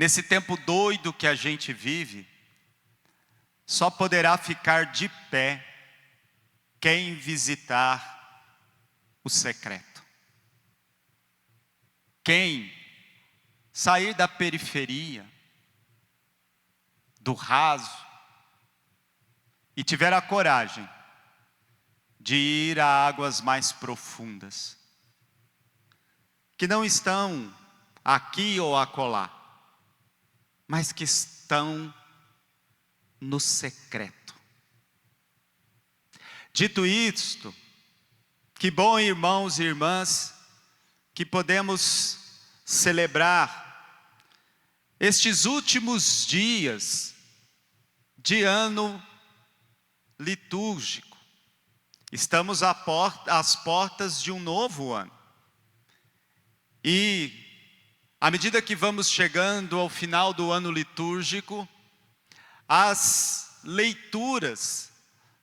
nesse tempo doido que a gente vive, só poderá ficar de pé quem visitar o secreto. Quem sair da periferia, do raso, e tiver a coragem de ir a águas mais profundas, que não estão aqui ou acolá, mas que estão no secreto. Dito isto, que bom, irmãos e irmãs, que podemos celebrar estes últimos dias de ano litúrgico. Estamos às portas de um novo ano. E, à medida que vamos chegando ao final do ano litúrgico, as leituras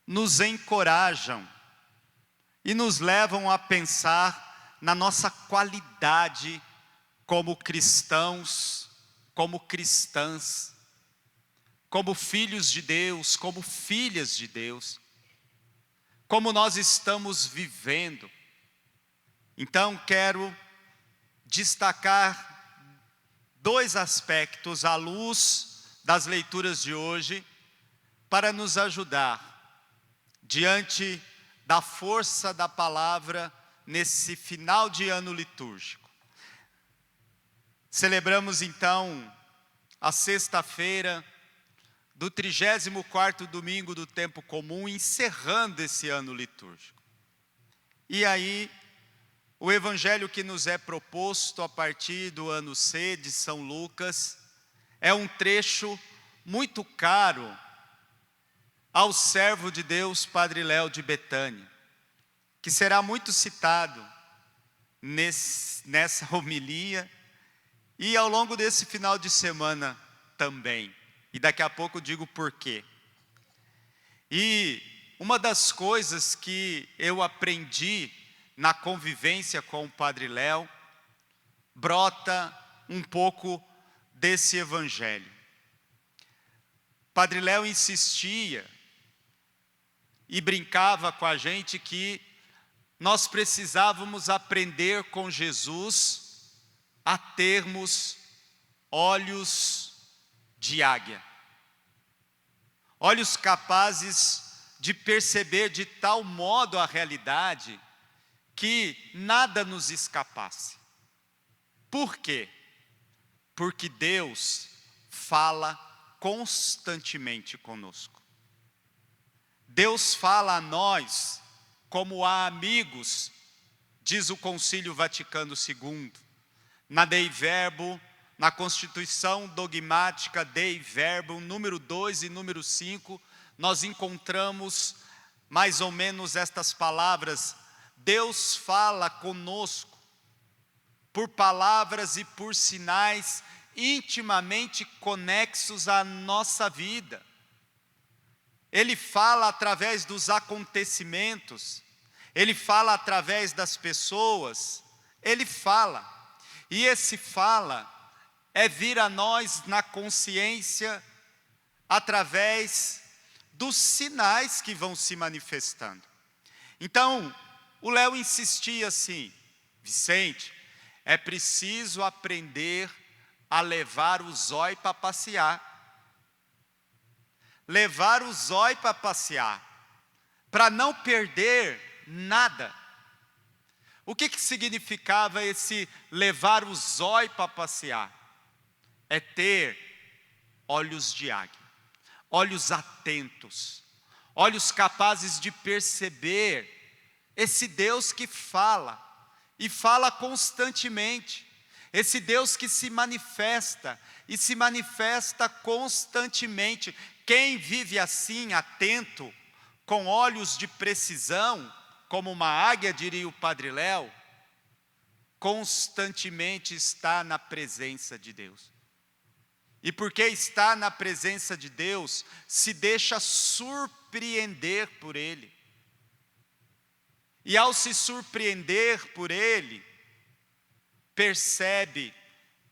nos encorajam e nos levam a pensar na nossa qualidade como cristãos, como cristãs, como filhos de Deus, como filhas de Deus, como nós estamos vivendo. Então quero destacar dois aspectos à luz das leituras de hoje, para nos ajudar diante da força da palavra nesse final de ano litúrgico. Celebramos então a sexta-feira do 34º domingo do tempo comum, encerrando esse ano litúrgico. E aí, o evangelho que nos é proposto a partir do ano C de São Lucas é um trecho muito caro ao servo de Deus, Padre Léo de Betânia, que será muito citado nessa homilia e ao longo desse final de semana também. E daqui a pouco digo por quê. E uma das coisas que eu aprendi na convivência com o Padre Léo brota um pouco desse evangelho. Padre Léo insistia e brincava com a gente que nós precisávamos aprender com Jesus a termos olhos de águia. Olhos capazes de perceber de tal modo a realidade que nada nos escapasse. Por quê? Porque Deus fala constantemente conosco. Deus fala a nós como a amigos, diz o Concílio Vaticano II. Na Dei Verbo, na Constituição Dogmática Dei Verbo, número 2 e número 5, nós encontramos mais ou menos estas palavras: Deus fala conosco por palavras e por sinais intimamente conexos à nossa vida. Ele fala através dos acontecimentos, Ele fala através das pessoas, Ele fala. E esse fala é vir a nós na consciência através dos sinais que vão se manifestando. Então, o Léo insistia assim: Vicente, é preciso aprender a levar o zóio para passear. Levar o zóio para passear, para não perder nada. O que significava esse levar o zóio para passear? É ter olhos de águia, olhos atentos, olhos capazes de perceber esse Deus que fala, e fala constantemente, esse Deus que se manifesta, e se manifesta constantemente. Quem vive assim, atento, com olhos de precisão, como uma águia, diria o Padre Léo, constantemente está na presença de Deus. E porque está na presença de Deus, se deixa surpreender por Ele. E ao se surpreender por Ele, percebe,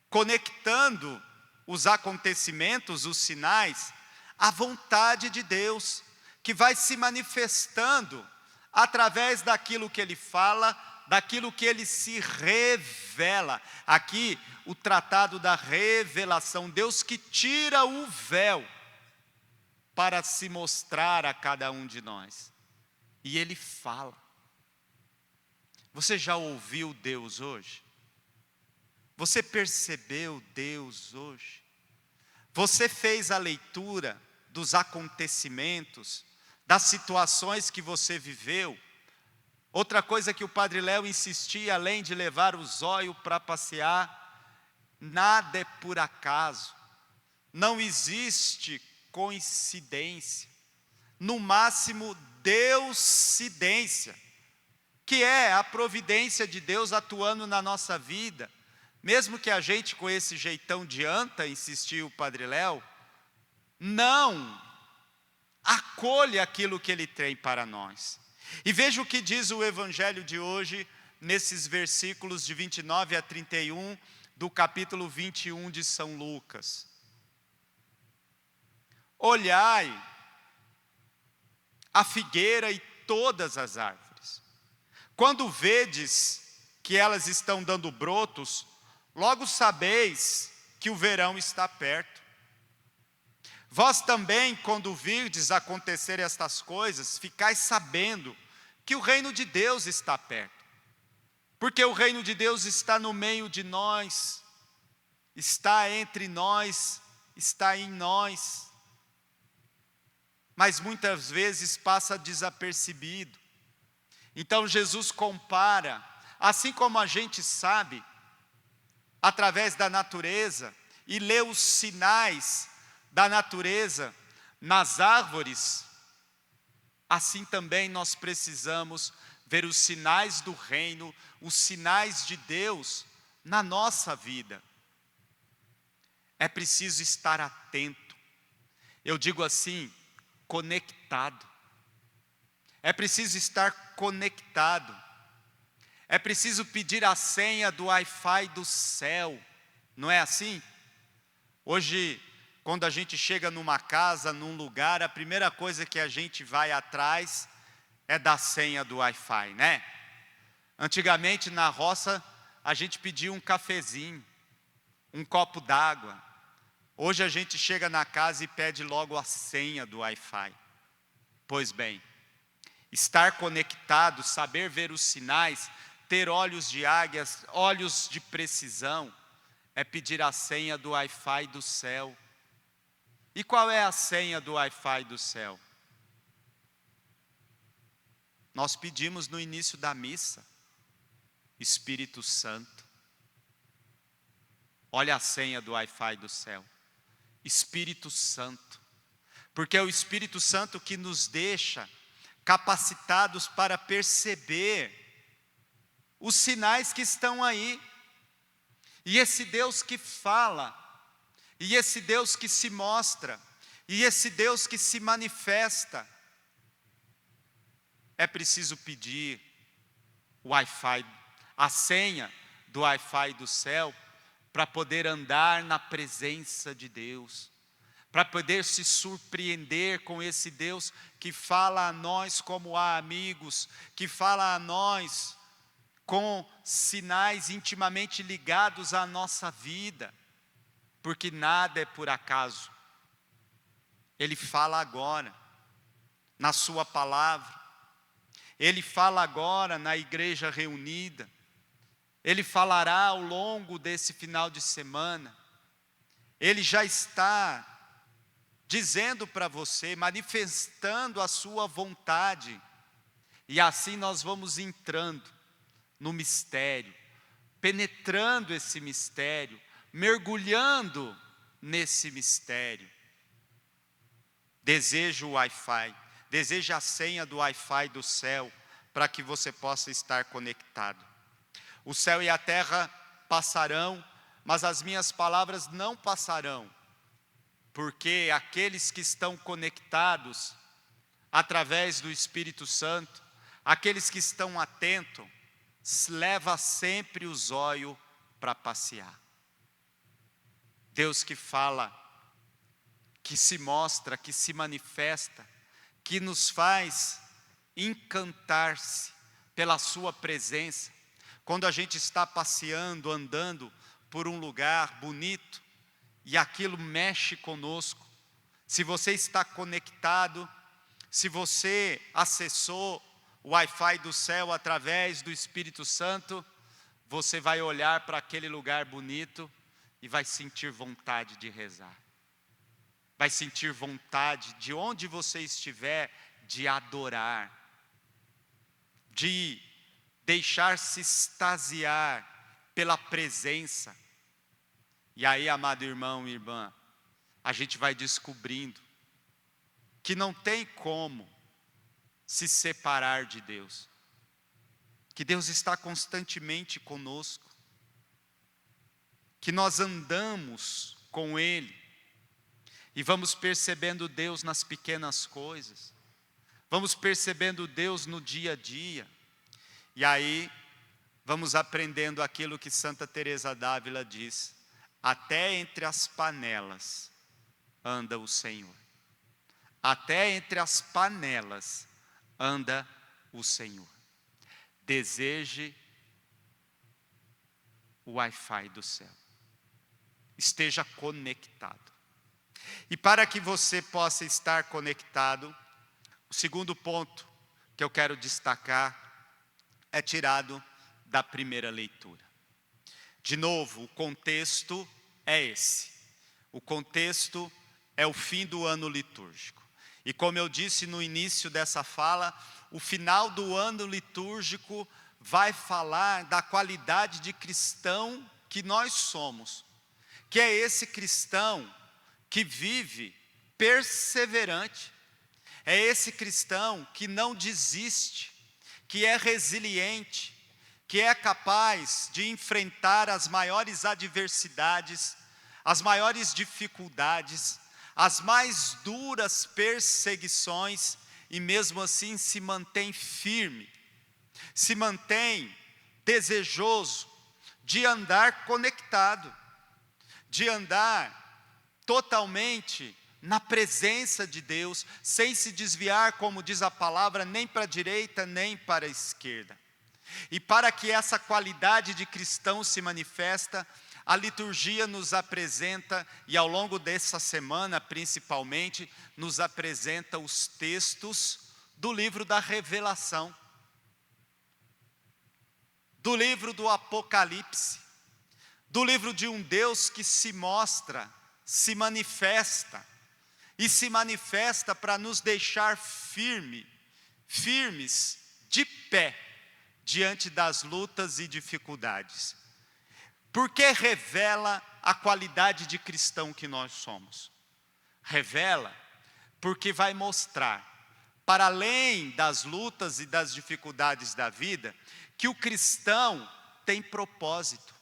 conectando os acontecimentos, os sinais, a vontade de Deus, que vai se manifestando através daquilo que Ele fala, daquilo que Ele se revela. Aqui, o tratado da revelação, Deus que tira o véu para se mostrar a cada um de nós. E Ele fala. Você já ouviu Deus hoje? Você percebeu Deus hoje? Você fez a leitura dos acontecimentos, das situações que você viveu? Outra coisa que o Padre Léo insistia, além de levar o zóio para passear, nada é por acaso, não existe coincidência, no máximo Deuscidência, que é a providência de Deus atuando na nossa vida, mesmo que a gente com esse jeitão de anta, insistiu o Padre Léo, não acolha aquilo que Ele tem para nós. E veja o que diz o Evangelho de hoje, nesses versículos de 29 a 31, do capítulo 21 de São Lucas. Olhai a figueira e todas as árvores. Quando vedes que elas estão dando brotos, logo sabeis que o verão está perto. Vós também, quando virdes acontecer estas coisas, ficais sabendo que o reino de Deus está perto. Porque o reino de Deus está no meio de nós, está entre nós, está em nós. Mas muitas vezes passa desapercebido. Então Jesus compara, assim como a gente sabe, através da natureza, e lê os sinais da natureza nas árvores, assim também nós precisamos ver os sinais do reino, os sinais de Deus na nossa vida. É preciso estar atento. Eu digo assim, conectado. É preciso estar conectado. É preciso pedir a senha do Wi-Fi do céu. Não é assim? Hoje, quando a gente chega numa casa, num lugar, a primeira coisa que a gente vai atrás é da senha do Wi-Fi, né? Antigamente, na roça, a gente pedia um cafezinho, um copo d'água. Hoje a gente chega na casa e pede logo a senha do Wi-Fi. Pois bem, estar conectado, saber ver os sinais, ter olhos de águias, olhos de precisão, é pedir a senha do Wi-Fi do céu. E qual é a senha do Wi-Fi do céu? Nós pedimos no início da missa, Espírito Santo. Olha a senha do Wi-Fi do céu, Espírito Santo. Porque é o Espírito Santo que nos deixa capacitados para perceber os sinais que estão aí. E esse Deus que fala, e esse Deus que se mostra, e esse Deus que se manifesta, é preciso pedir o Wi-Fi, a senha do Wi-Fi do céu, para poder andar na presença de Deus, para poder se surpreender com esse Deus que fala a nós como a amigos, que fala a nós com sinais intimamente ligados à nossa vida, porque nada é por acaso. Ele fala agora, na sua palavra, Ele fala agora na igreja reunida, Ele falará ao longo desse final de semana, Ele já está dizendo para você, manifestando a sua vontade, e assim nós vamos entrando no mistério, penetrando esse mistério, mergulhando nesse mistério. Deseja o Wi-Fi, deseja a senha do Wi-Fi do céu, para que você possa estar conectado. O céu e a terra passarão, mas as minhas palavras não passarão, porque aqueles que estão conectados através do Espírito Santo, aqueles que estão atentos, leva sempre o zóio para passear. Deus que fala, que se mostra, que se manifesta, que nos faz encantar-se pela sua presença. Quando a gente está passeando, andando por um lugar bonito, e aquilo mexe conosco. Se você está conectado, se você acessou o Wi-Fi do céu através do Espírito Santo, você vai olhar para aquele lugar bonito e vai sentir vontade de rezar. Vai sentir vontade, de onde você estiver, de adorar, de deixar-se extasiar pela presença. E aí, amado irmão e irmã, a gente vai descobrindo que não tem como se separar de Deus, que Deus está constantemente conosco, que nós andamos com Ele, e vamos percebendo Deus nas pequenas coisas, vamos percebendo Deus no dia a dia, e aí vamos aprendendo aquilo que Santa Teresa d'Ávila diz: até entre as panelas anda o Senhor. Até entre as panelas anda o Senhor. Deseje o Wi-Fi do céu. Esteja conectado. E para que você possa estar conectado, o segundo ponto que eu quero destacar é tirado da primeira leitura. De novo, o contexto é esse. O contexto é o fim do ano litúrgico. E como eu disse no início dessa fala, o final do ano litúrgico vai falar da qualidade de cristão que nós somos. Que é esse cristão que vive perseverante. É esse cristão que não desiste, que é resiliente, que é capaz de enfrentar as maiores adversidades, as maiores dificuldades, as mais duras perseguições, e mesmo assim se mantém firme, se mantém desejoso de andar conectado, de andar totalmente na presença de Deus, sem se desviar, como diz a palavra, nem para a direita, nem para a esquerda. E para que essa qualidade de cristão se manifesta, a liturgia nos apresenta, e ao longo dessa semana principalmente, nos apresenta os textos do livro da Revelação, do livro do Apocalipse, do livro de um Deus que se mostra, se manifesta, e se manifesta para nos deixar firmes, de pé, diante das lutas e dificuldades. Porque revela a qualidade de cristão que nós somos. Revela porque vai mostrar, para além das lutas e das dificuldades da vida, que o cristão tem propósito,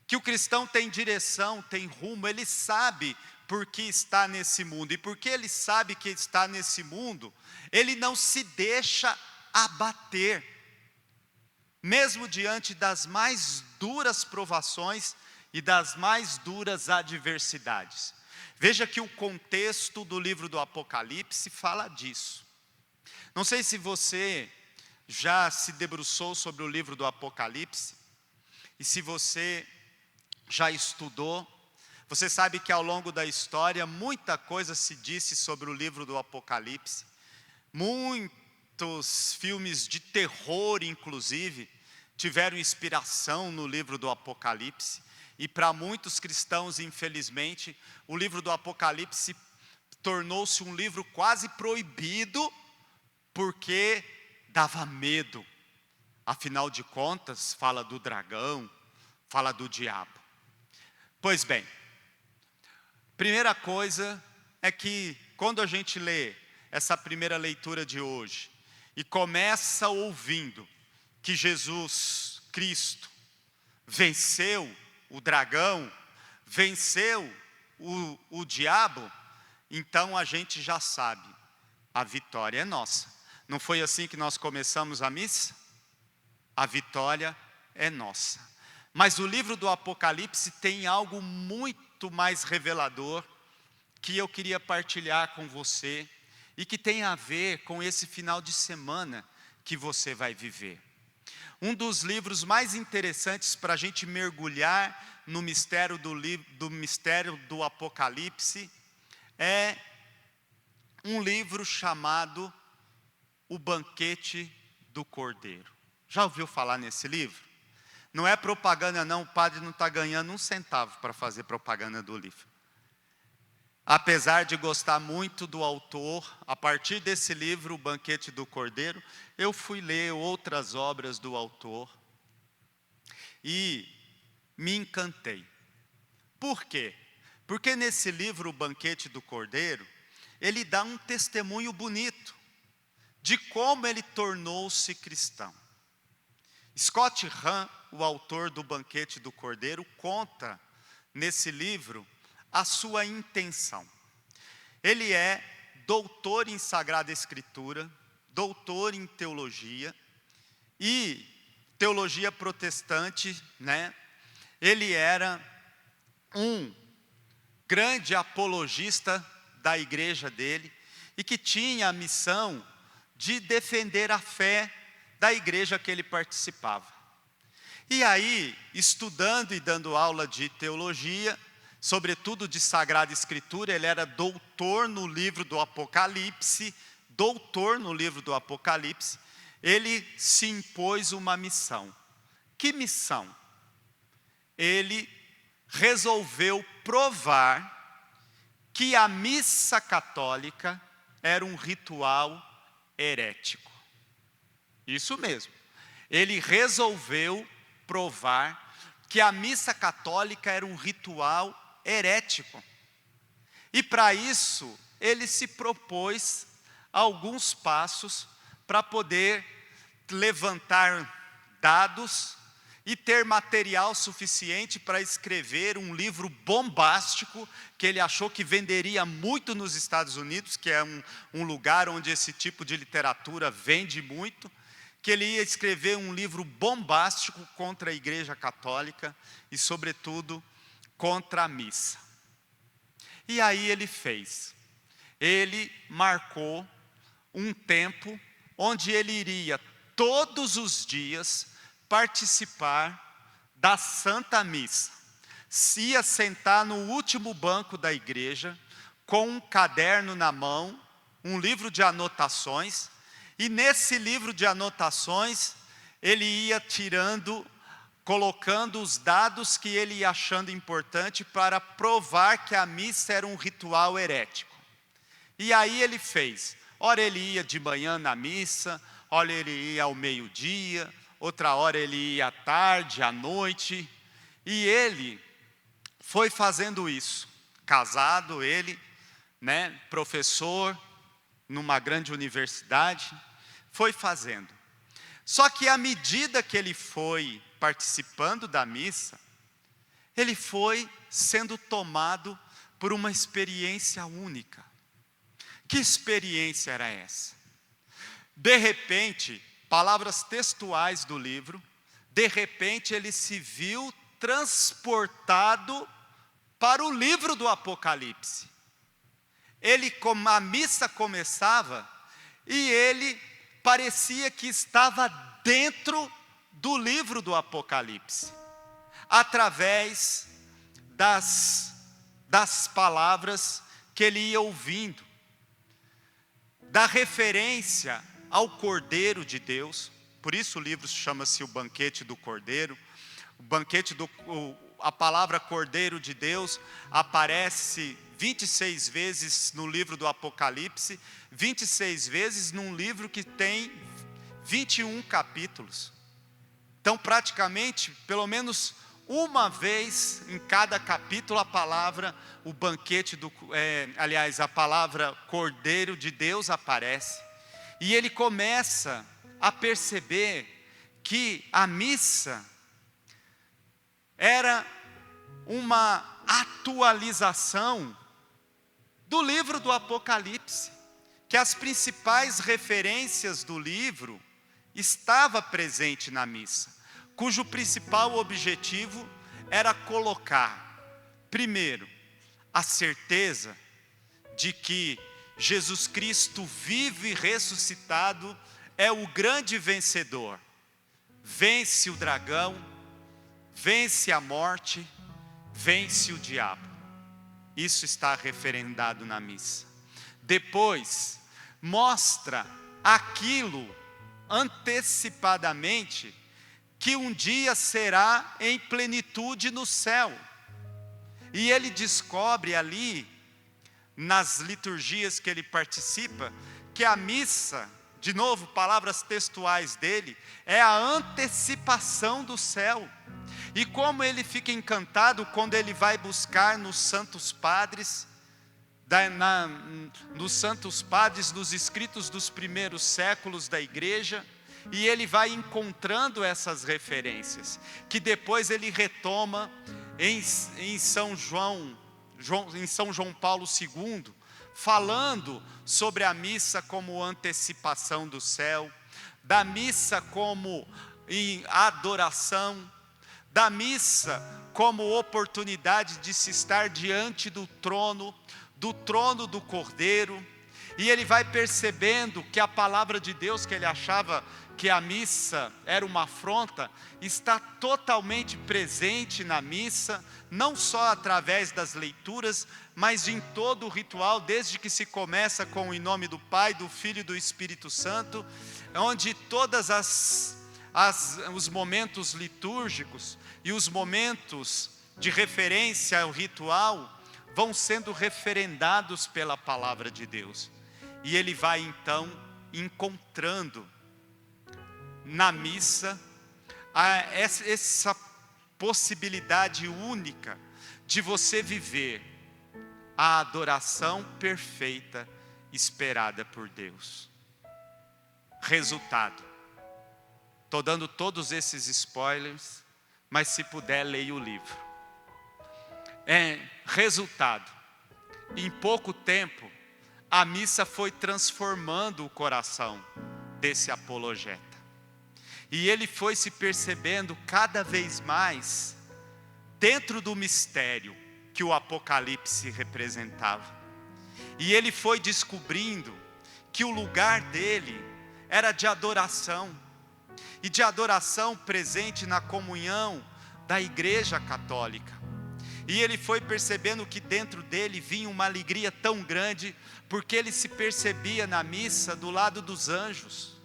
que o cristão tem direção, tem rumo. Ele sabe por que está nesse mundo, e porque ele sabe que está nesse mundo, ele não se deixa abater, mesmo diante das mais duras provações e das mais duras adversidades. Veja que o contexto do livro do Apocalipse fala disso. Não sei se você já se debruçou sobre o livro do Apocalipse, e se você já estudou, você sabe que ao longo da história muita coisa se disse sobre o livro do Apocalipse. Muitos filmes de terror, inclusive, tiveram inspiração no livro do Apocalipse. E para muitos cristãos, infelizmente, o livro do Apocalipse tornou-se um livro quase proibido, porque dava medo. Afinal de contas, fala do dragão, fala do diabo. Pois bem, primeira coisa é que quando a gente lê essa primeira leitura de hoje e começa ouvindo que Jesus Cristo venceu o dragão, venceu o diabo, então a gente já sabe, a vitória é nossa. Não foi assim que nós começamos a missa? A vitória é nossa. Mas o livro do Apocalipse tem algo muito mais revelador que eu queria partilhar com você e que tem a ver com esse final de semana que você vai viver. Um dos livros mais interessantes para a gente mergulhar no mistério do mistério do Apocalipse é um livro chamado O Banquete do Cordeiro. Já ouviu falar nesse livro? Não é propaganda não, o padre não está ganhando um centavo para fazer propaganda do livro. Apesar de gostar muito do autor, a partir desse livro, O Banquete do Cordeiro, eu fui ler outras obras do autor e me encantei. Por quê? Porque nesse livro, O Banquete do Cordeiro, ele dá um testemunho bonito de como ele tornou-se cristão. Scott Hahn, o autor do Banquete do Cordeiro, conta nesse livro a sua intenção. Ele é doutor em Sagrada Escritura, doutor em teologia e teologia protestante, né? Ele era um grande apologista da igreja dele e que tinha a missão de defender a fé da igreja que ele participava. E aí, estudando e dando aula de teologia, sobretudo de Sagrada Escritura, ele era doutor no livro do Apocalipse, ele se impôs uma missão. Que missão? Ele resolveu provar que a missa católica era um ritual herético. Isso mesmo. Ele resolveu provar que a missa católica era um ritual herético. E para isso, ele se propôs alguns passos para poder levantar dados e ter material suficiente para escrever um livro bombástico que ele achou que venderia muito nos Estados Unidos, que é um lugar onde esse tipo de literatura vende muito, que ele ia escrever um livro bombástico contra a Igreja Católica e, sobretudo, contra a missa. E aí ele fez. Ele marcou um tempo onde ele iria todos os dias participar da Santa Missa. Se ia sentar no último banco da igreja, com um caderno na mão, um livro de anotações, e nesse livro de anotações, ele ia colocando os dados que ele ia achando importante para provar que a missa era um ritual herético. E aí ele fez, ora ele ia de manhã na missa, ora ele ia ao meio-dia, outra hora ele ia à tarde, à noite, e ele foi fazendo isso, casado ele, né, professor numa grande universidade, foi fazendo. Só que à medida que ele foi participando da missa, ele foi sendo tomado por uma experiência única. Que experiência era essa? De repente, palavras textuais do livro, de repente ele se viu transportado para o livro do Apocalipse. A missa começava e ele parecia que estava dentro do livro do Apocalipse, através das palavras que ele ia ouvindo, da referência ao Cordeiro de Deus. Por isso o livro chama-se O Banquete do Cordeiro. A palavra Cordeiro de Deus aparece 26 vezes no livro do Apocalipse, 26 vezes num livro que tem 21 capítulos. Então, praticamente, pelo menos uma vez em cada capítulo, a palavra, a palavra Cordeiro de Deus aparece. E ele começa a perceber que a missa era uma atualização do livro do Apocalipse, que as principais referências do livro estavam presentes na missa, cujo principal objetivo era colocar, primeiro, a certeza de que Jesus Cristo vivo e ressuscitado é o grande vencedor. Vence o dragão, vence a morte, vence o diabo. Isso está referendado na missa. Depois, mostra aquilo antecipadamente que um dia será em plenitude no céu. E ele descobre ali, nas liturgias que ele participa, que a missa, de novo, palavras textuais dele, é a antecipação do céu. E como ele fica encantado quando ele vai buscar nos santos padres, nos escritos dos primeiros séculos da igreja, e ele vai encontrando essas referências, que depois ele retoma em São João Paulo II, falando sobre a missa como antecipação do céu, da missa como adoração, da missa como oportunidade de se estar diante do trono do Cordeiro. E ele vai percebendo que a palavra de Deus, que ele achava que a missa era uma afronta, está totalmente presente na missa, não só através das leituras, mas em todo o ritual, desde que se começa com o em nome do Pai, do Filho e do Espírito Santo, onde todas os momentos litúrgicos e os momentos de referência ao ritual vão sendo referendados pela palavra de Deus. E ele vai então encontrando na missa essa possibilidade única de você viver a adoração perfeita esperada por Deus. Resultado: estou dando todos esses spoilers, mas se puder, leia o livro. Resultado: em pouco tempo, a missa foi transformando o coração desse apologeta. E ele foi se percebendo cada vez mais dentro do mistério que o Apocalipse representava. E ele foi descobrindo que o lugar dele era de adoração. E de adoração presente na comunhão da Igreja Católica. E ele foi percebendo que dentro dele vinha uma alegria tão grande, porque ele se percebia na missa do lado dos anjos.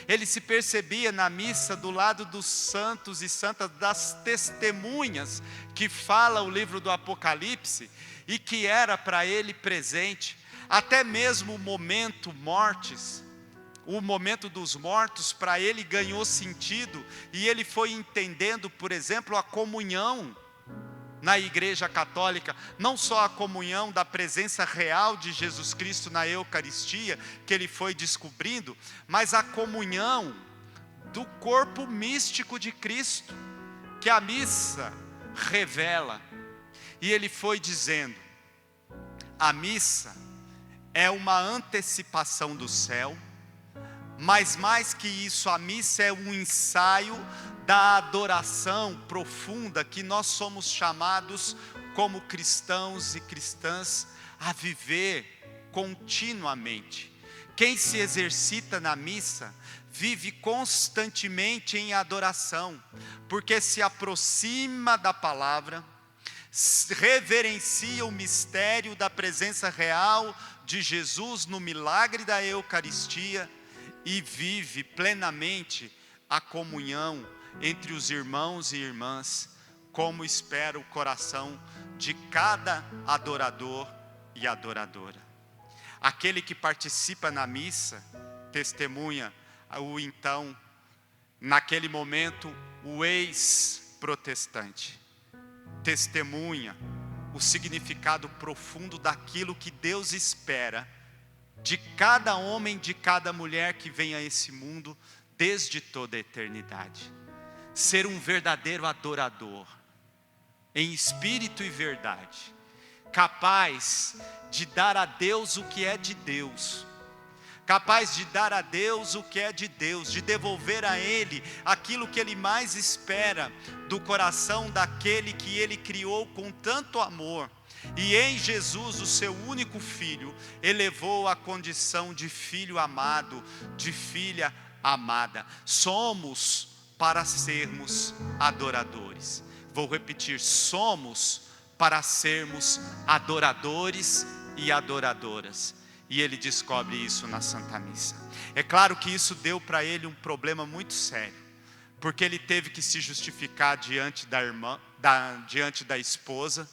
Ele se percebia na missa do lado dos santos e santas, das testemunhas que fala o livro do Apocalipse, e que era para ele presente. Até mesmo o momento mortes, o momento dos mortos, para ele ganhou sentido, e ele foi entendendo, por exemplo, a comunhão na Igreja Católica, não só a comunhão da presença real de Jesus Cristo na Eucaristia, que ele foi descobrindo, mas a comunhão do corpo místico de Cristo, que a missa revela. E ele foi dizendo: a missa é uma antecipação do céu, mas mais que isso, a missa é um ensaio da adoração profunda que nós somos chamados como cristãos e cristãs a viver continuamente. Quem se exercita na missa vive constantemente em adoração, porque se aproxima da palavra, reverencia o mistério da presença real de Jesus no milagre da Eucaristia e vive plenamente a comunhão entre os irmãos e irmãs, como espera o coração de cada adorador e adoradora. Aquele que participa na missa testemunha então, naquele momento, o ex-protestante testemunha o significado profundo daquilo que Deus espera de cada homem, de cada mulher que vem a esse mundo desde toda a eternidade. Ser um verdadeiro adorador, em espírito e verdade, capaz de dar a Deus o que é de Deus, capaz de dar a Deus o que é de Deus, de devolver a Ele aquilo que Ele mais espera do coração daquele que Ele criou com tanto amor. E em Jesus, o seu único filho, elevou a condição de filho amado, de filha amada. Somos para sermos adoradores. Vou repetir, somos para sermos adoradores e adoradoras. E ele descobre isso na Santa Missa. É claro que isso deu para ele um problema muito sério, porque ele teve que se justificar diante da irmã, diante da esposa.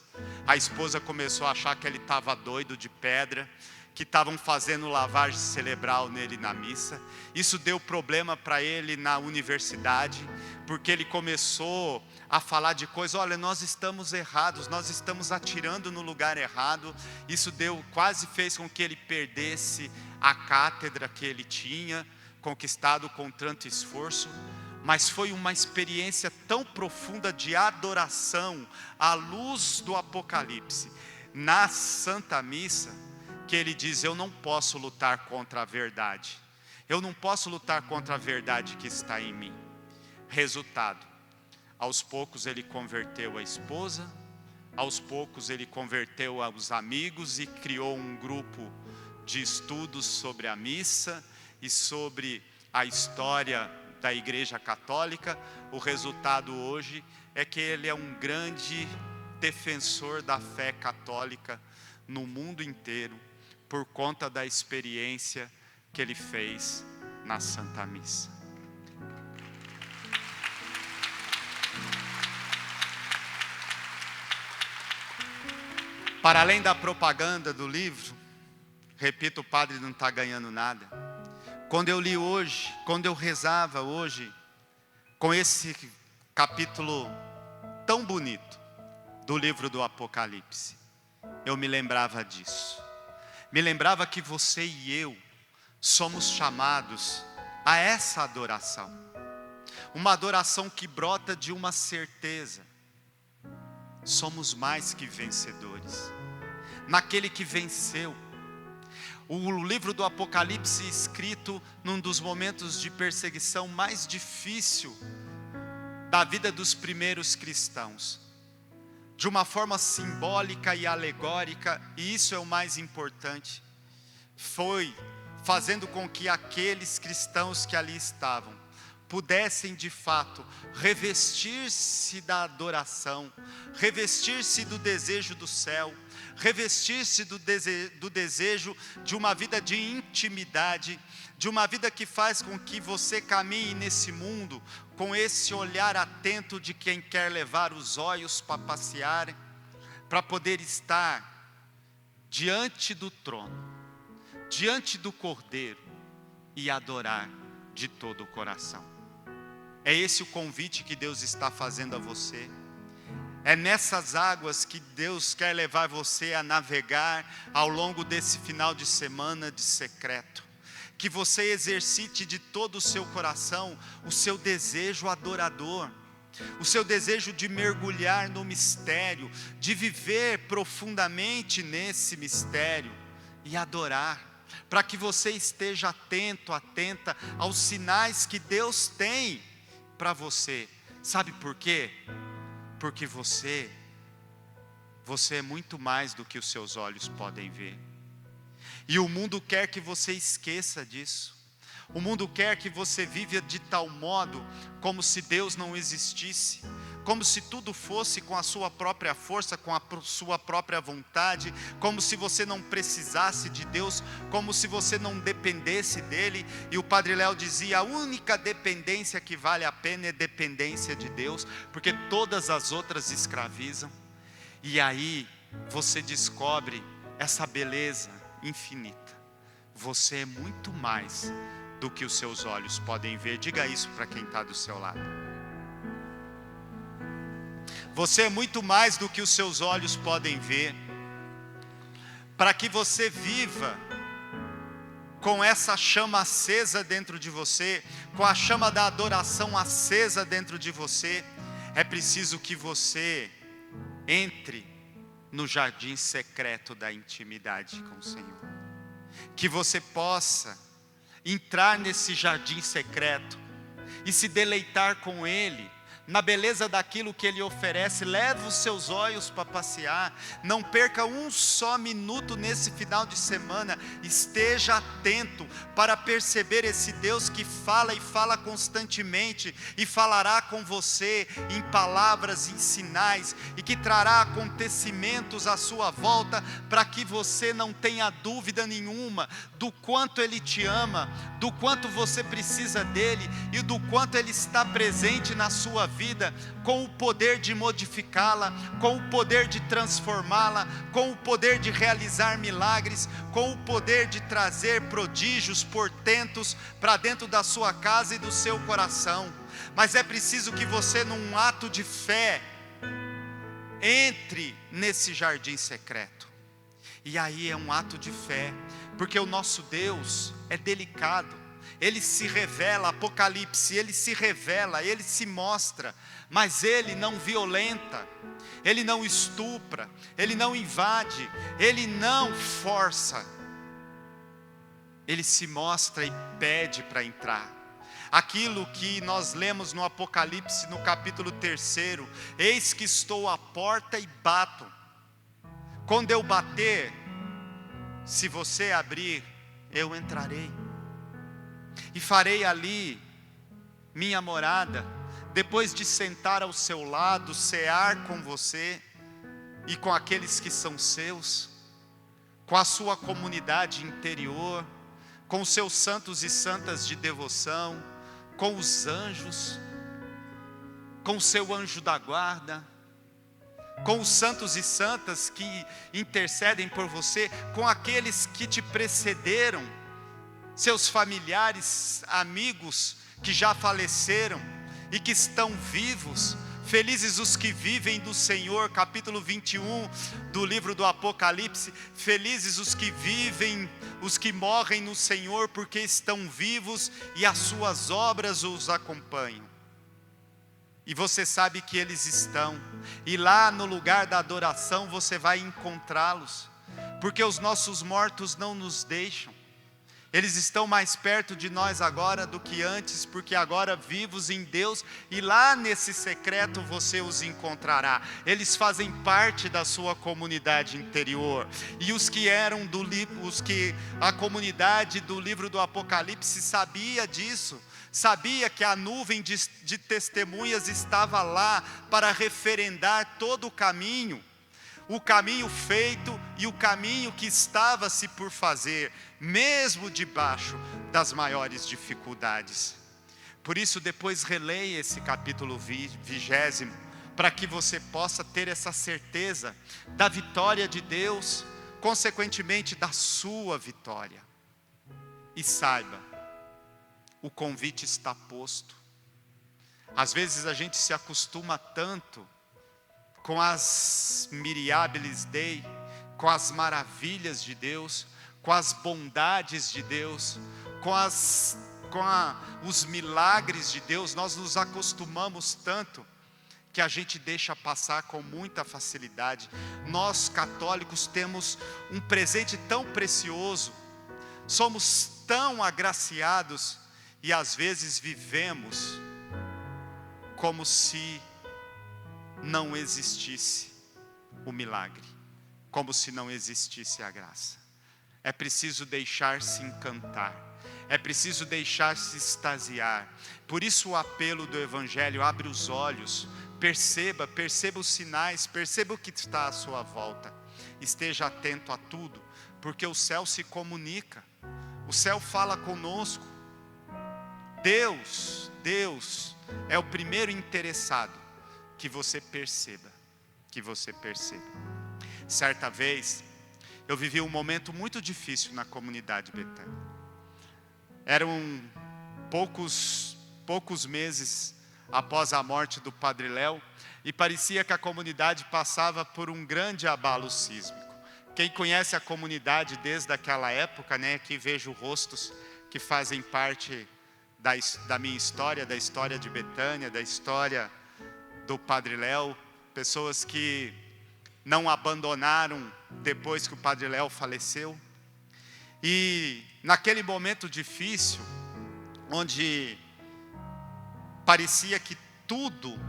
A esposa começou a achar que ele estava doido de pedra, que estavam fazendo lavagem cerebral nele na missa. Isso deu problema para ele na universidade, porque ele começou a falar de coisas, olha, nós estamos errados, nós estamos atirando no lugar errado. Isso quase fez com que ele perdesse a cátedra que ele tinha conquistado com tanto esforço. Mas foi uma experiência tão profunda de adoração à luz do Apocalipse na Santa Missa, que ele diz, eu não posso lutar contra a verdade, eu não posso lutar contra a verdade que está em mim. Resultado, aos poucos ele converteu a esposa, aos poucos ele converteu os amigos e criou um grupo de estudos sobre a missa e sobre a história da Igreja Católica. O resultado hoje é que ele é um grande defensor da fé católica no mundo inteiro, por conta da experiência que ele fez na Santa Missa. Para além da propaganda do livro, repito, o padre não está ganhando nada. Quando eu li hoje, quando eu rezava hoje, com esse capítulo tão bonito do livro do Apocalipse, eu me lembrava disso. Me lembrava que você e eu somos chamados a essa adoração. Uma adoração que brota de uma certeza. Somos mais que vencedores. Naquele que venceu. O livro do Apocalipse, escrito num dos momentos de perseguição mais difícil da vida dos primeiros cristãos, de uma forma simbólica e alegórica, e isso é o mais importante, foi fazendo com que aqueles cristãos que ali estavam pudessem de fato revestir-se da adoração, revestir-se do desejo do céu, revestir-se do desejo de uma vida de intimidade, de uma vida que faz com que você caminhe nesse mundo com esse olhar atento de quem quer levar os olhos para passear, para poder estar diante do trono, diante do Cordeiro e adorar de todo o coração. É esse o convite que Deus está fazendo a você. É nessas águas que Deus quer levar você a navegar ao longo desse final de semana de secreto. Que você exercite de todo o seu coração o seu desejo adorador, o seu desejo de mergulhar no mistério, de viver profundamente nesse mistério e adorar, para que você esteja atento, atenta aos sinais que Deus tem para você. Sabe por quê? Porque você é muito mais do que os seus olhos podem ver. E o mundo quer que você esqueça disso. O mundo quer que você viva de tal modo como se Deus não existisse, como se tudo fosse com a sua própria força, com a sua própria vontade, como se você não precisasse de Deus, como se você não dependesse dele. E o Padre Léo dizia, a única dependência que vale a pena é dependência de Deus, porque todas as outras escravizam. E aí você descobre essa beleza infinita. Você é muito mais do que os seus olhos podem ver. Diga isso para quem está do seu lado. Você é muito mais do que os seus olhos podem ver. Para que você viva com essa chama acesa dentro de você, com a chama da adoração acesa dentro de você, é preciso que você entre no jardim secreto da intimidade com o Senhor. Que você possa entrar nesse jardim secreto e se deleitar com Ele, na beleza daquilo que Ele oferece. Leve os seus olhos para passear, não perca um só minuto nesse final de semana, esteja atento para perceber esse Deus que fala e fala constantemente, e falará com você em palavras, em sinais, e que trará acontecimentos à sua volta, para que você não tenha dúvida nenhuma do quanto Ele te ama, do quanto você precisa dEle, e do quanto Ele está presente na sua vida, com o poder de modificá-la, com o poder de transformá-la, com o poder de realizar milagres, com o poder de trazer prodígios, portentos para dentro da sua casa e do seu coração. Mas é preciso que você, num ato de fé, entre nesse jardim secreto. E aí é um ato de fé, porque o nosso Deus é delicado. Ele se revela, Apocalipse, Ele se revela, Ele se mostra, mas Ele não violenta, Ele não estupra, Ele não invade, Ele não força. Ele se mostra e pede para entrar. Aquilo que nós lemos no Apocalipse, no capítulo 3, eis que estou à porta e bato. Quando eu bater, se você abrir, eu entrarei e farei ali minha morada, depois de sentar ao seu lado, cear com você e com aqueles que são seus, com a sua comunidade interior, com os seus santos e santas de devoção, com os anjos, com o seu anjo da guarda, com os santos e santas que intercedem por você, com aqueles que te precederam, seus familiares, amigos que já faleceram e que estão vivos. Felizes os que vivem do Senhor, capítulo 21 do livro do Apocalipse. Felizes os que vivem, os que morrem no Senhor, porque estão vivos e as suas obras os acompanham. E você sabe que eles estão, e lá no lugar da adoração você vai encontrá-los, porque os nossos mortos não nos deixam. Eles estão mais perto de nós agora do que antes, porque agora vivos em Deus, e lá nesse secreto você os encontrará. Eles fazem parte da sua comunidade interior. E os que eram do livro, a comunidade do livro do Apocalipse sabia disso. Sabia que a nuvem de testemunhas estava lá para referendar todo o caminho feito e o caminho que estava-se por fazer, mesmo debaixo das maiores dificuldades. Por isso, depois releia esse capítulo 20, para que você possa ter essa certeza da vitória de Deus, consequentemente da sua vitória. E saiba, o convite está posto. Às vezes a gente se acostuma tanto com as Miriabilis Dei, com as maravilhas de Deus, com as bondades de Deus, com os milagres de Deus. Nós nos acostumamos tanto que a gente deixa passar com muita facilidade. Nós católicos temos um presente tão precioso, somos tão agraciados, e às vezes vivemos como se não existisse o milagre, como se não existisse a graça. É preciso deixar-se encantar, é preciso deixar-se extasiar. Por isso o apelo do Evangelho: abre os olhos, perceba os sinais, perceba o que está à sua volta, esteja atento a tudo, porque o céu se comunica, o céu fala conosco. Deus é o primeiro interessado que você perceba, Certa vez, eu vivi um momento muito difícil na comunidade Betânia. Eram poucos meses após a morte do Padre Léo, e parecia que a comunidade passava por um grande abalo sísmico. Quem conhece a comunidade desde aquela época, aqui vejo rostos que fazem parte da minha história, da história de Betânia, da história do Padre Léo, pessoas que não abandonaram depois que o Padre Léo faleceu. E naquele momento difícil, onde parecia que tudo,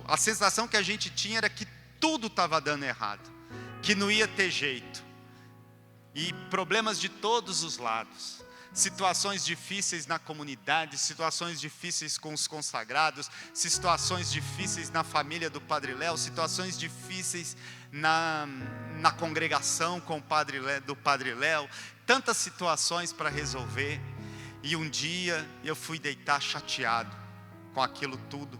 a sensação que a gente tinha era que tudo estava dando errado, que não ia ter jeito, e problemas de todos os lados, situações difíceis na comunidade, situações difíceis com os consagrados, situações difíceis na família do Padre Léo, situações difíceis na congregação com do Padre Léo, tantas situações para resolver. E um dia eu fui deitar chateado com aquilo tudo,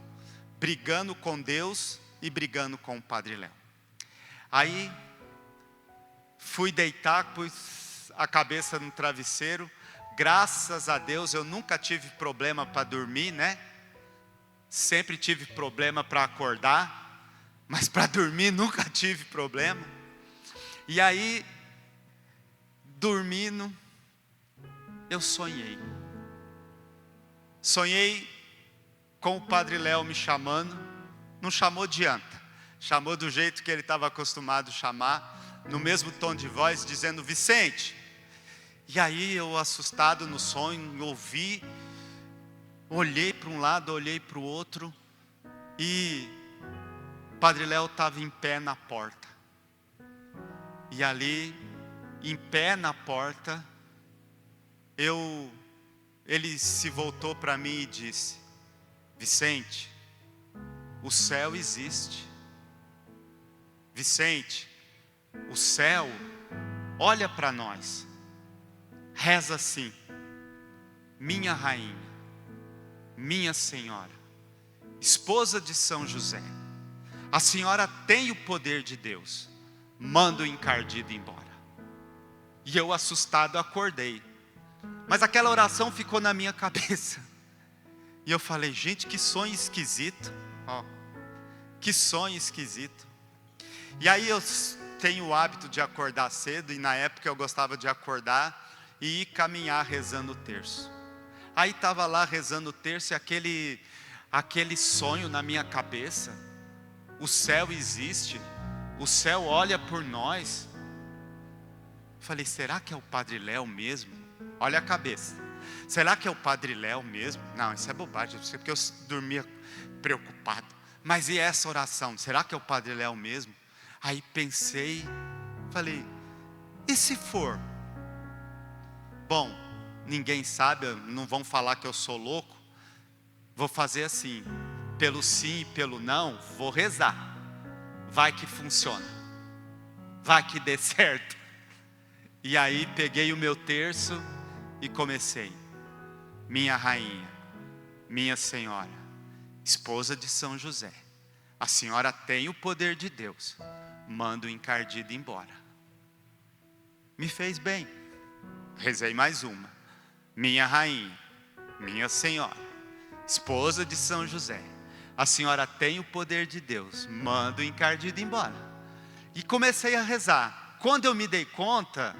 brigando com Deus e brigando com o Padre Léo. Aí fui deitar, pus a cabeça no travesseiro. Graças a Deus eu nunca tive problema para dormir, né? Sempre tive problema para acordar, mas para dormir nunca tive problema. E aí, dormindo, eu sonhei. Sonhei com o Padre Léo me chamando. Não chamou de anta, chamou do jeito que ele estava acostumado a chamar, no mesmo tom de voz, dizendo: Vicente. E aí eu, assustado no sonho, ouvi, olhei para um lado, olhei para o outro, e o Padre Léo estava em pé na porta. E ali, em pé na porta, ele se voltou para mim e disse: Vicente, o céu existe. Vicente, o céu olha para nós. Reza assim: minha rainha, minha senhora, esposa de São José, a senhora tem o poder de Deus, manda o encardido embora. E eu, assustado, acordei, mas aquela oração ficou na minha cabeça. E eu falei: gente, que sonho esquisito, que sonho esquisito. E aí eu tenho o hábito de acordar cedo, e na época eu gostava de acordar e ir caminhar rezando o terço. Aí estava lá rezando o terço, e aquele sonho na minha cabeça: o céu existe, o céu olha por nós. Falei: será que é o Padre Léo mesmo? Olha a cabeça. Será que é o Padre Léo mesmo? Não, isso é bobagem, porque eu dormia preocupado. Mas e essa oração? Será que é o Padre Léo mesmo? Aí pensei, falei: e se for? Bom, ninguém sabe, não vão falar que eu sou louco. Vou fazer assim: pelo sim e pelo não, vou rezar. Vai que funciona, vai que dê certo. E aí peguei o meu terço e comecei: minha rainha, minha senhora, esposa de São José, a senhora tem o poder de Deus, manda o encardido embora. Me fez bem. Rezei mais uma: minha rainha, minha senhora, esposa de São José, a senhora tem o poder de Deus, manda o encardido embora. E comecei a rezar. Quando eu me dei conta,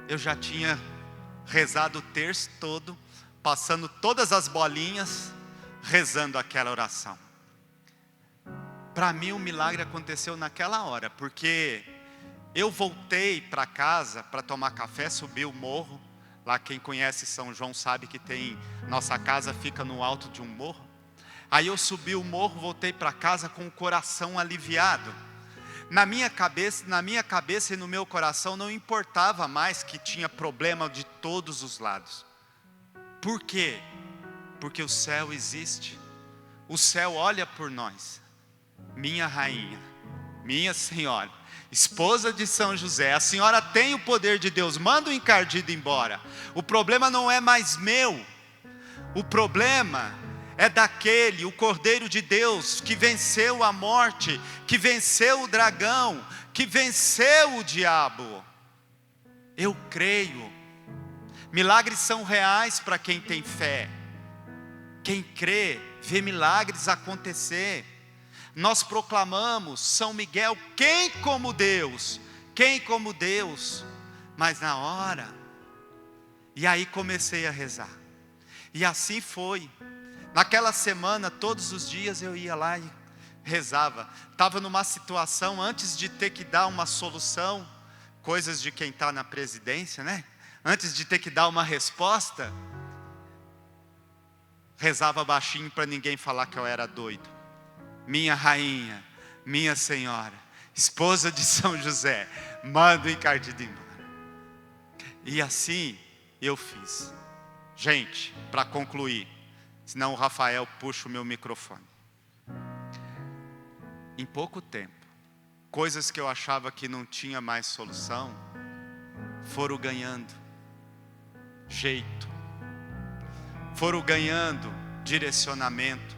eu já tinha rezado o terço todo, passando todas as bolinhas, rezando aquela oração. Para mim o milagre aconteceu naquela hora, porque eu voltei para casa para tomar café, subi o morro. Lá quem conhece São João sabe que nossa casa fica no alto de um morro. Aí eu subi o morro, voltei para casa com o coração aliviado. Na minha cabeça e no meu coração não importava mais que tinha problema de todos os lados. Por quê? Porque o céu existe. O céu olha por nós. Minha rainha, minha senhora, esposa de São José, a senhora tem o poder de Deus, manda o encardido embora. O problema não é mais meu. O problema é daquele, o Cordeiro de Deus, que venceu a morte, que venceu o dragão, que venceu o diabo. Eu creio. Milagres são reais para quem tem fé. Quem crê, vê milagres acontecer. Nós proclamamos: São Miguel, quem como Deus? Quem como Deus? Mas na hora, e aí comecei a rezar. E assim foi. Naquela semana, todos os dias eu ia lá e rezava. Estava numa situação, antes de ter que dar uma solução, Coisas de quem está na presidência, né? Antes de ter que dar uma resposta, rezava baixinho para ninguém falar que eu era doido. Minha rainha, minha senhora, esposa de São José, manda o encardido embora. E assim eu fiz. Gente, para concluir, senão o Rafael puxa o meu microfone. Em pouco tempo, coisas que eu achava que não tinha mais solução, foram ganhando jeito, foram ganhando direcionamento.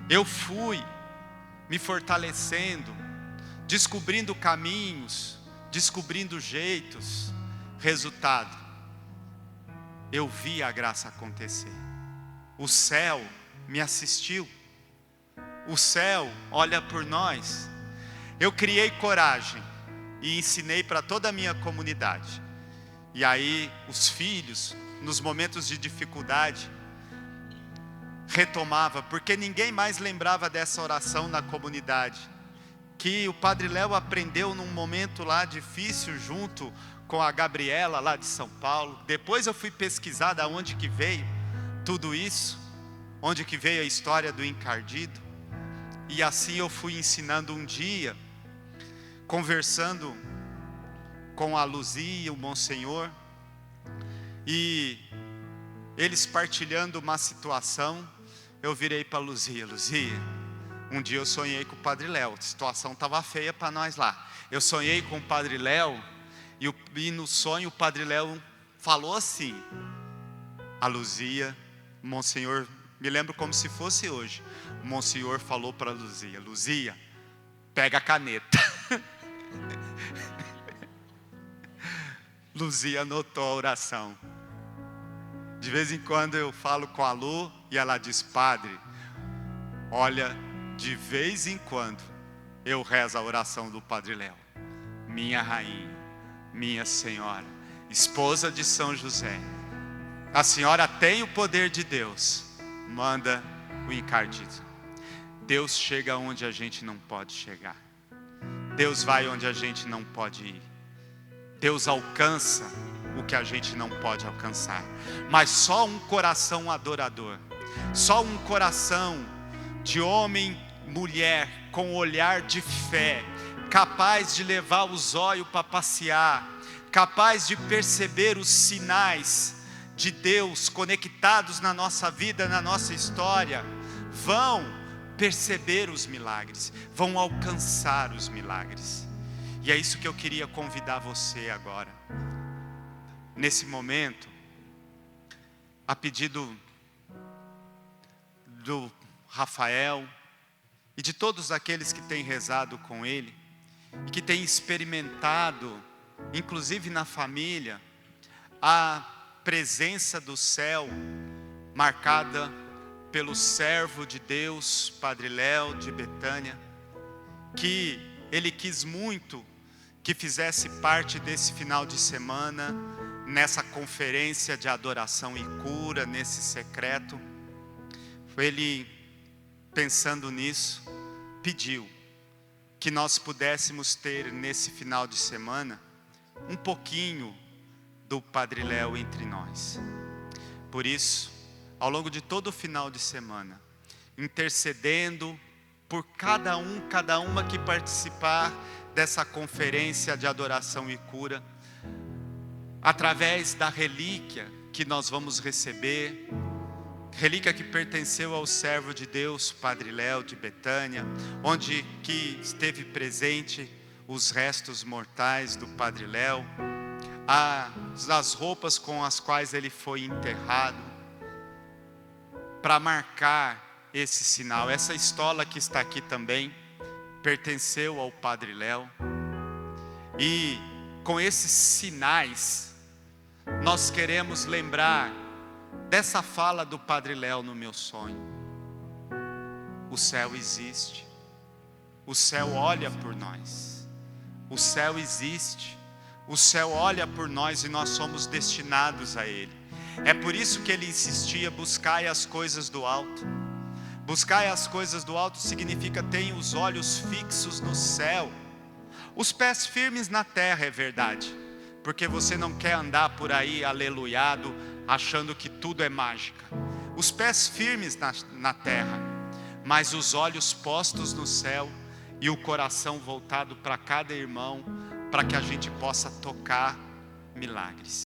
Eu fui me fortalecendo, descobrindo caminhos, descobrindo jeitos. Resultado, eu vi a graça acontecer. O céu me assistiu. O céu olha por nós. Eu criei coragem e ensinei para toda a minha comunidade. E aí os filhos, nos momentos de dificuldade, retomava, porque ninguém mais lembrava dessa oração na comunidade, que o Padre Léo aprendeu num momento lá difícil, junto com a Gabriela lá de São Paulo. Depois eu fui pesquisar de onde que veio tudo isso, onde que veio a história do encardido. E assim eu fui ensinando um dia, conversando com a Luzia, o Monsenhor, e eles partilhando uma situação. Eu virei para a Luzia: Luzia, um dia eu sonhei com o Padre Léo, a situação estava feia para nós lá. Eu sonhei com o Padre Léo, e no sonho o Padre Léo falou assim. A Luzia, o Monsenhor, me lembro como se fosse hoje, o Monsenhor falou para a Luzia: Luzia, pega a caneta. Luzia anotou a oração. De vez em quando eu falo com a Lu e ela diz: Padre, olha, de vez em quando eu rezo a oração do Padre Léo. Minha rainha, minha senhora, esposa de São José, a senhora tem o poder de Deus, manda o encardido. Deus chega onde a gente não pode chegar. Deus vai onde a gente não pode ir. Deus alcança o que a gente não pode alcançar. Mas só um coração adorador, só um coração de homem, mulher, com olhar de fé, capaz de levar o zóio para passear, capaz de perceber os sinais de Deus conectados na nossa vida, na nossa história, vão perceber os milagres, vão alcançar os milagres. E é isso que eu queria convidar você agora, nesse momento, a pedido do Rafael e de todos aqueles que têm rezado com ele e que têm experimentado, inclusive na família, a presença do céu marcada pelo servo de Deus, Padre Léo de Betânia, que ele quis muito que fizesse parte desse final de semana, nessa conferência de adoração e cura, nesse secreto. Ele, pensando nisso, pediu que nós pudéssemos ter nesse final de semana um pouquinho do Padre Léo entre nós. Por isso, ao longo de todo o final de semana, intercedendo por cada uma que participar dessa conferência de adoração e cura, através da relíquia que nós vamos receber, relíquia que pertenceu ao servo de Deus, Padre Léo de Betânia, onde que esteve presente os restos mortais do Padre Léo, as roupas com as quais ele foi enterrado, para marcar esse sinal. Essa estola que está aqui também pertenceu ao Padre Léo, e com esses sinais nós queremos lembrar dessa fala do Padre Léo no meu sonho. O céu existe, o céu olha por nós, o céu existe, o céu olha por nós e nós somos destinados a Ele. É por isso que ele insistia: buscai as coisas do alto. Buscai as coisas do alto significa: tenha os olhos fixos no céu. Os pés firmes na terra, é verdade, porque você não quer andar por aí aleluiado, achando que tudo é mágica. Os pés firmes na terra, mas os olhos postos no céu e o coração voltado para cada irmão, para que a gente possa tocar milagres.